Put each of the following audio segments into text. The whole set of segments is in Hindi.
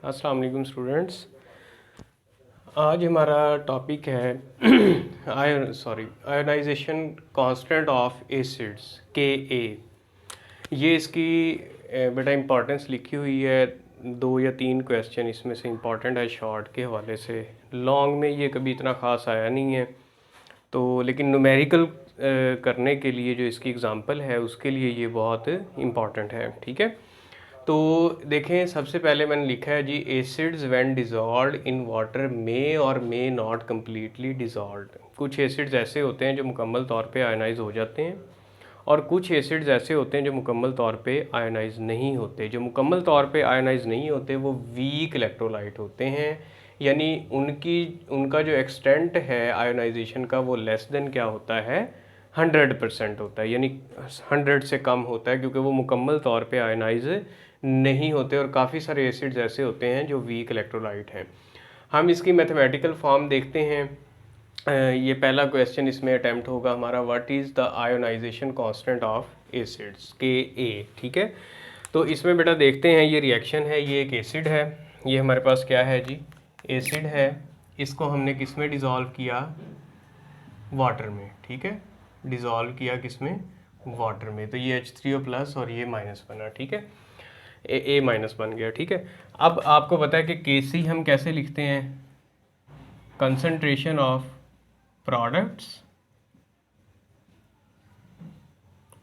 अस्सलाम वालेकुम स्टूडेंट्स। आज हमारा टॉपिक है ionisation constant of acids K ए। ये इसकी बेटा इम्पोर्टेंस लिखी हुई है। 2 या 3 क्वेश्चन इसमें से इम्पोर्टेंट है शॉर्ट के हवाले से। लॉन्ग में ये कभी इतना ख़ास आया नहीं है, तो लेकिन न्यूमेरिकल करने के लिए जो इसकी एग्ज़ाम्पल है उसके लिए ये बहुत इम्पॉर्टेंट है। ठीक है, तो देखें, सबसे पहले मैंने लिखा है जी acids when dissolved in water मे और मे नॉट कम्प्लीटली डिज़ोल्व्ड। कुछ एसिड्स ऐसे होते हैं जो मुकम्मल तौर पे आयनाइज हो जाते हैं, और कुछ एसिड्स ऐसे होते हैं जो मुकम्मल तौर पे आयनाइज नहीं होते। जो मुकम्मल तौर पे आयनाइज नहीं होते वो वीक इलेक्ट्रोलाइट होते हैं, यानी उनका जो एक्सटेंट है आयोनाइजेशन का वो लेस देन क्या होता है, 100% होता है, यानी 100 से कम होता है, क्योंकि वो मुकम्मल तौर पे आयनाइज नहीं होते। और काफ़ी सारे एसिड्स ऐसे होते हैं जो वीक इलेक्ट्रोलाइट हैं। हम इसकी मैथमेटिकल फॉर्म देखते हैं। ये पहला क्वेश्चन इसमें अटैम्प्ट होगा हमारा, what is the ionization constant of acids K a. ठीक है, तो इसमें बेटा देखते हैं, ये रिएक्शन है, ये एक एसिड है, ये हमारे पास क्या है जी, एसिड है। इसको हमने किस में डिज़ोल्व किया, वाटर में। ठीक है, डिज़ोल्व किया किस में, वाटर में। तो ये H3O प्लस और ये माइनस बना। ठीक है, ए माइनस बन गया। ठीक है, अब आपको पता है कि Kc हम कैसे लिखते हैं, concentration of products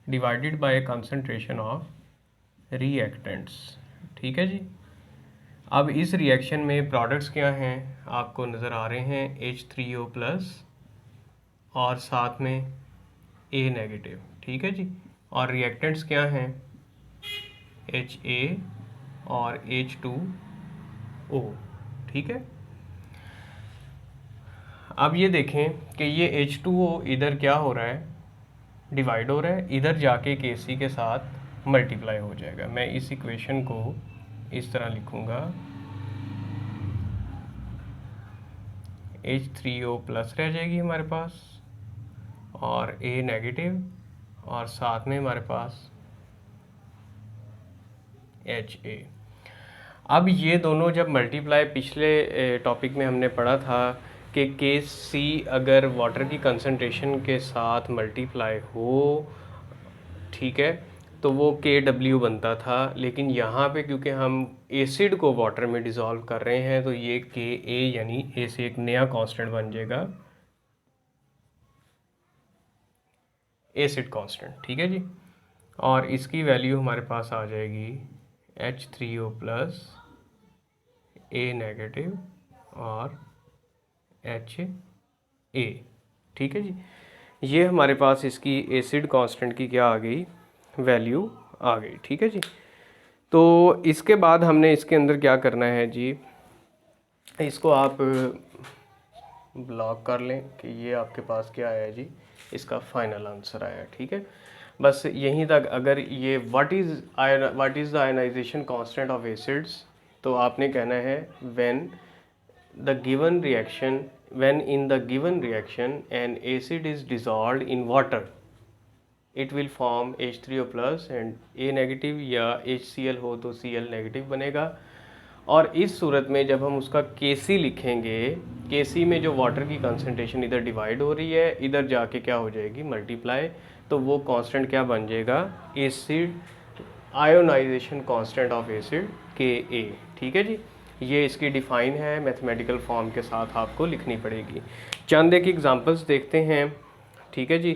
divided by concentration of reactants. ठीक है जी, अब इस रिएक्शन में प्रोडक्ट्स क्या हैं, आपको नज़र आ रहे हैं H3O प्लस और साथ में A नेगेटिव। ठीक है जी, और रिएक्टेंट्स क्या हैं, HA और H2O। ठीक है, अब ये देखें कि ये H2O इधर क्या हो रहा है, डिवाइड हो रहा है, इधर जाके Kc के साथ मल्टीप्लाई हो जाएगा। मैं इस इक्वेशन को इस तरह लिखूँगा, H3O प्लस रह जाएगी हमारे पास और A नेगेटिव, और साथ में हमारे पास HA। अब ये दोनों जब मल्टीप्लाई, पिछले टॉपिक में हमने पढ़ा था कि Kc अगर वाटर की कंसंट्रेशन के साथ मल्टीप्लाई हो, ठीक है, तो वो KW बनता था। लेकिन यहाँ पे क्योंकि हम एसिड को वाटर में डिज़ोल्व कर रहे हैं, तो ये Ka यानी A से एक नया कांस्टेंट बन जाएगा, एसिड कांस्टेंट। ठीक है जी, और इसकी वैल्यू हमारे पास आ जाएगी H3O प्लस A नेगेटिव और HA। ठीक है जी, ये हमारे पास इसकी एसिड कांस्टेंट की क्या आ गई, वैल्यू आ गई। ठीक है जी, तो इसके बाद हमने इसके अंदर क्या करना है जी, इसको आप ब्लॉक कर लें कि ये आपके पास क्या आया जी, इसका फाइनल आंसर आया। ठीक है, बस यहीं तक। अगर ये what is the ionization constant of acids, तो आपने कहना है when the given reaction, when in the given reaction an acid is dissolved in water it will form H3O plus and A negative, या HCl हो तो Cl नेगेटिव बनेगा। और इस सूरत में जब हम उसका Kc लिखेंगे, Kc में जो वाटर की कंसंट्रेशन इधर डिवाइड हो रही है, इधर जाके क्या हो जाएगी, मल्टीप्लाई, तो वो कांस्टेंट क्या बन जाएगा, acid ionization constant of acid Ka। ठीक है जी, ये इसकी डिफ़ाइन है, मैथमेटिकल फॉर्म के साथ आपको लिखनी पड़ेगी। चंद एक एग्जांपल्स देखते हैं। ठीक है जी,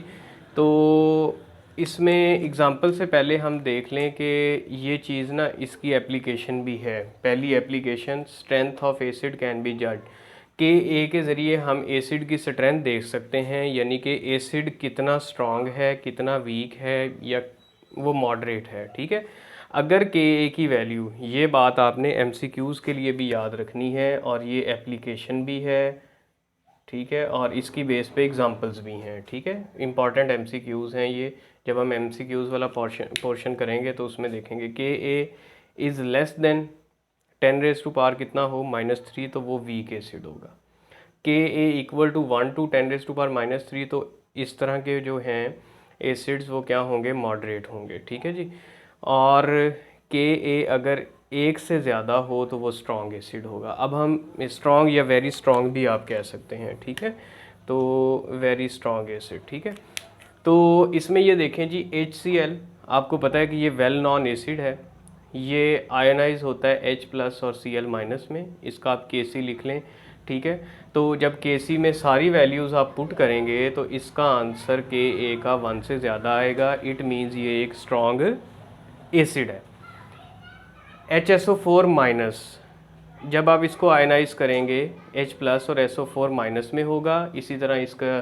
तो इसमें एग्जांपल से पहले हम देख लें कि ये चीज़ ना, इसकी एप्लीकेशन भी है। पहली application, strength of acid can B जज। Ka के ज़रिए हम एसिड की स्ट्रेंथ देख सकते हैं, यानी कि एसिड कितना स्ट्रॉन्ग है, कितना वीक है, या वो मॉडरेट है। ठीक है, अगर Ka की वैल्यू, ये बात आपने MCQs के लिए भी याद रखनी है, और ये एप्लीकेशन भी है। ठीक है, और इसकी बेस पे एग्जांपल्स भी हैं। ठीक है, इंपॉर्टेंट MCQs हैं ये। जब हम MCQs वाला पोर्शन करेंगे तो उसमें देखेंगे Ka इज़ लेस देन 10⁻⁻ कितना हो, -3, तो वो वीक एसिड होगा। Ka इक्वल टू 1 to 10⁻⁻3, तो इस तरह के जो हैं एसिड्स वो क्या होंगे, मॉडरेट होंगे। ठीक है जी, और Ka अगर एक से ज़्यादा हो तो वो स्ट्रॉन्ग एसिड होगा। अब हम स्ट्रॉन्ग या वेरी स्ट्रॉन्ग भी आप कह सकते हैं, ठीक है। तो वेरी स्ट्रॉन्ग एसिड, ठीक है। तो इसमें ये देखें जी, HCl आपको पता है कि ये वेल नॉन एसिड है, ये आयनाइज होता है H+ और Cl- में, इसका आप Kc लिख लें, ठीक है। तो जब Kc में सारी वैल्यूज़ आप पुट करेंगे तो इसका आंसर Ka का 1 से ज़्यादा आएगा। इट मीन्स ये एक स्ट्रॉन्ग एसिड है। HSO4- जब आप इसको आयनाइज करेंगे H+ और SO4- में होगा। इसी तरह इसका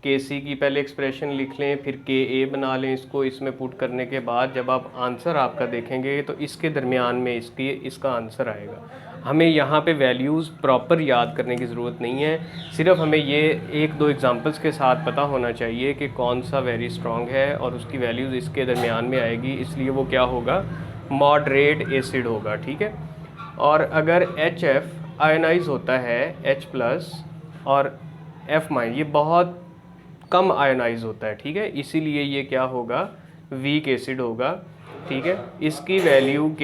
Kc की पहले एक्सप्रेशन लिख लें, फिर Ka बना लें इसको, इसमें पुट करने के बाद जब आप आंसर आपका देखेंगे तो इसके दरमियान में इसका आंसर आएगा। हमें यहाँ पे वैल्यूज़ प्रॉपर याद करने की ज़रूरत नहीं है, सिर्फ हमें ये एक दो एग्जांपल्स के साथ पता होना चाहिए कि कौन सा वेरी स्ट्रॉन्ग है और उसकी वैल्यूज़ इसके दरमियान में आएगी, इसलिए वो क्या होगा, मॉडरेट एसिड होगा, ठीक है। और अगर HF आयनाइज होता है H+ और F-, ये बहुत कम आयनाइज होता है, ठीक है, इसीलिए ये क्या होगा, वीक एसिड होगा, ठीक है। इसकी वैल्यू Ka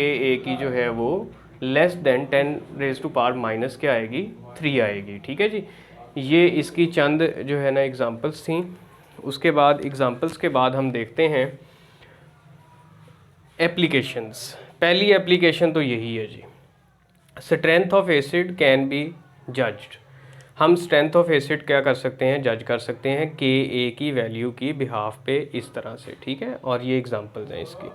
की जो है वो लेस देन 10⁻⁻ क्या आएगी, 3 आएगी, ठीक है जी। ये इसकी चंद जो है ना एग्जांपल्स थी। उसके बाद एग्जांपल्स के बाद हम देखते हैं एप्लीकेशंस। पहली एप्लीकेशन तो यही है जी, strength of acid can be judged. हम स्ट्रेंथ ऑफ एसिड क्या कर सकते हैं, जज कर सकते हैं Ka की वैल्यू की बिहाफ पे इस तरह से, ठीक है। और ये एग्जांपल्स हैं इसकी।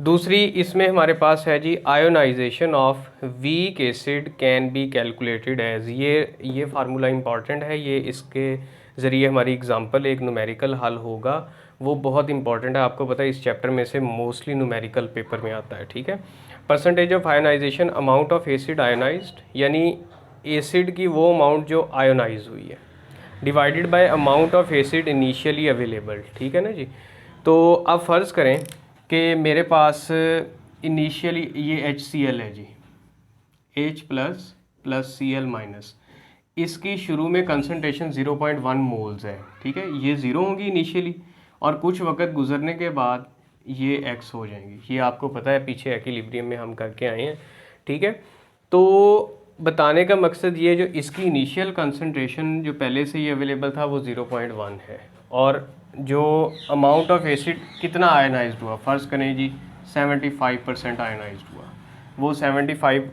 दूसरी इसमें हमारे पास है जी, ionization of weak acid can be calculated as. ये फार्मूला इंपॉर्टेंट है, ये इसके ज़रिए हमारी एग्जांपल एक न्यूमेरिकल हल होगा, वो बहुत इंपॉर्टेंट है। आपको पता है इस चैप्टर में से मोस्टली न्यूमेरिकल पेपर में आता है, ठीक है। Percentage of ionization, amount of acid ionized, यानी एसिड की वो अमाउंट जो आयोनाइज हुई है, divided by amount of acid initially available, ठीक है ना जी। तो अब फ़र्ज़ करें कि मेरे पास इनिशियली ये HCl है जी, H++ Cl-, इसकी शुरू में कंसनट्रेशन 0.1 मोल्स है, ठीक है। ये ज़ीरो होंगी इनिशियली और कुछ वक्त गुजरने के बाद ये X हो जाएंगी। ये आपको पता है, पीछे एक्विलिब्रियम में हम करके आए हैं, ठीक है। तो बताने का मकसद ये, जो इसकी इनिशियल कंसनट्रेशन जो पहले से ही अवेलेबल था वो 0.1 है, और जो अमाउंट ऑफ एसिड कितना आयनाइज्ड हुआ, फ़र्ज़ करें जी 75% आयनाइज्ड हुआ, वो 75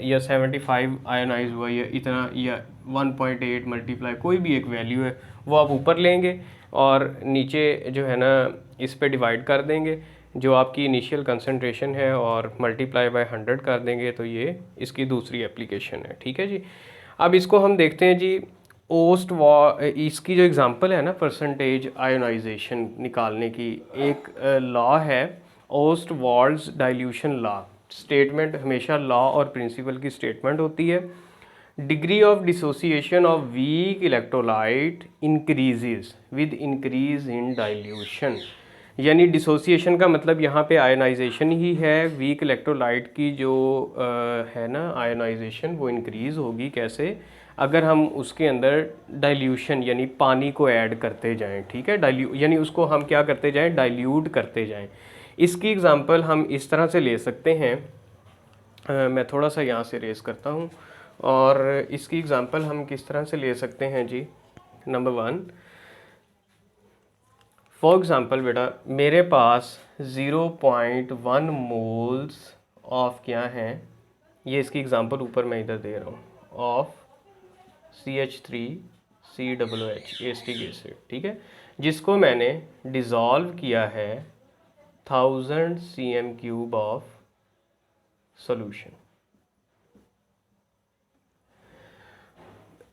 या 75 आयनाइज हुआ या इतना, या 1.8 मल्टीप्लाई कोई भी एक वैल्यू है वो आप ऊपर लेंगे और नीचे जो है ना इस पे डिवाइड कर देंगे जो आपकी इनिशियल कंसंट्रेशन है और मल्टीप्लाई बाय 100 कर देंगे, तो ये इसकी दूसरी एप्लीकेशन है, ठीक है जी। अब इसको हम देखते हैं जी, ओस्ट इसकी जो एग्जांपल है ना परसेंटेज आयोनाइजेशन निकालने की, एक लॉ है ओस्ट वाल्स डाइल्यूशन लॉ। स्टेटमेंट हमेशा लॉ और प्रिंसिपल की स्टेटमेंट होती है। Degree of dissociation of weak electrolyte increases with increase in dilution, यानी डिसोसिएशन का मतलब यहाँ पे आयनाइजेशन ही है। वीक इलेक्ट्रोलाइट की जो है ना आयनाइजेशन वो इंक्रीज़ होगी कैसे, अगर हम उसके अंदर डाइल्यूशन यानी पानी को ऐड करते जाएं, ठीक है। यानी उसको हम क्या करते जाएं, डाइल्यूट करते जाएं। इसकी एग्जांपल हम इस तरह से ले सकते हैं, मैं थोड़ा सा यहाँ से रेस करता हूँ, और इसकी एग्जांपल हम किस तरह से ले सकते हैं जी। नंबर 1, फॉर एग्ज़ाम्पल बेटा मेरे पास 0.1 मोल्स ऑफ क्या हैं, ये इसकी एग्ज़ाम्पल ऊपर मैं इधर दे रहा हूँ, ऑफ CH3COOH एसिटिक एसिड, ठीक है, जिसको मैंने डिज़ोल्व किया है 1000 cm³ ऑफ सॉल्यूशन।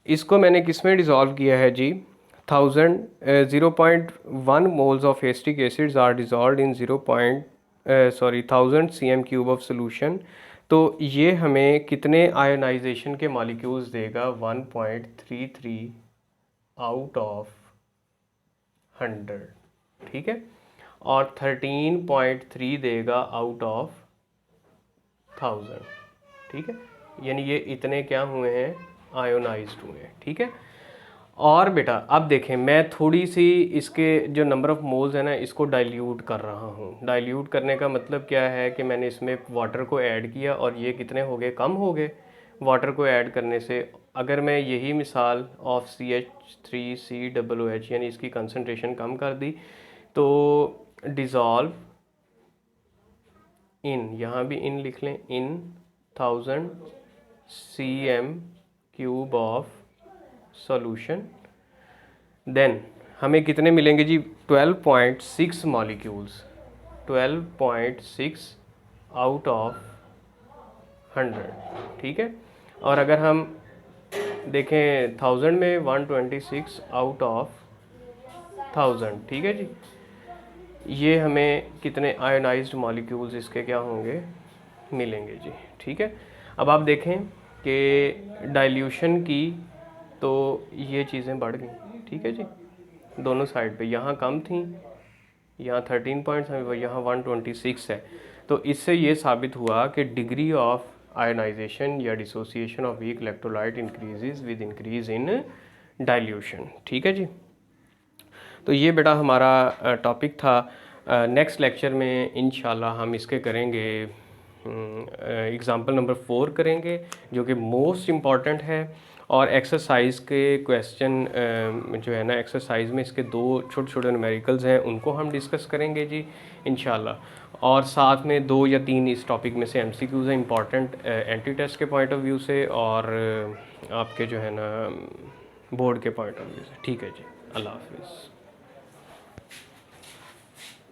इसको मैंने किस में डिज़ोल्व किया है जी, 0.1 moles of acetic acids are dissolved in 1000 cm³ of solution. तो ये हमें कितने आयोनाइजेशन के मॉलिक्यूल्स देगा, 1.33 आउट ऑफ 100, ठीक है, और 13.3 देगा आउट ऑफ 1000, ठीक है। यानी ये इतने क्या हुए हैं, आयोनाइज्ड हुए हैं, ठीक है। और बेटा अब देखें, मैं थोड़ी सी इसके जो नंबर ऑफ़ मोल्स है ना इसको डाइल्यूट कर रहा हूँ। डाइल्यूट करने का मतलब क्या है कि मैंने इसमें वाटर को ऐड किया और ये कितने हो गए, कम हो गए वाटर को ऐड करने से। अगर मैं यही मिसाल ऑफ CH3COOH यानी इसकी कंसनट्रेशन कम कर दी तो डिज़ोल्व इन, यहाँ भी इन लिख लें, इन 1000 cm³ ऑफ सॉल्यूशन, देन हमें कितने मिलेंगे जी, 12.6 मॉलिक्यूल्स, 12.6 आउट ऑफ 100, ठीक है। और अगर हम देखें 1000 में 126 आउट ऑफ 1000, ठीक है जी। ये हमें कितने आयोनाइज्ड मॉलिक्यूल्स इसके क्या होंगे, मिलेंगे जी, ठीक है। अब आप देखें कि डाइल्यूशन की तो ये चीज़ें बढ़ गई, ठीक है जी, दोनों साइड पे, यहाँ कम थी, यहाँ 13 पॉइंट्स हैं, यहाँ 126 है। तो इससे ये साबित हुआ कि डिग्री ऑफ आयोनाइजेशन या dissociation of weak electrolyte increases with increase in dilution, ठीक है जी। तो ये बेटा हमारा टॉपिक था। नेक्स्ट लेक्चर में इंशाल्लाह हम इसके करेंगे एग्ज़ाम्पल नंबर 4 करेंगे जो कि मोस्ट इम्पॉर्टेंट है। और एक्सरसाइज के क्वेश्चन जो है ना, एक्सरसाइज में इसके 2 छोटे छोटे न्यूमेरिकल्स हैं, उनको हम डिस्कस करेंगे जी इंशाल्लाह। और साथ में 2 या 3 इस टॉपिक में से MCQs हैं इंपॉर्टेंट एंटी टेस्ट के पॉइंट ऑफ व्यू से और आपके जो है ना बोर्ड के पॉइंट ऑफ व्यू से, ठीक है जी। अल्लाह हाफिज़।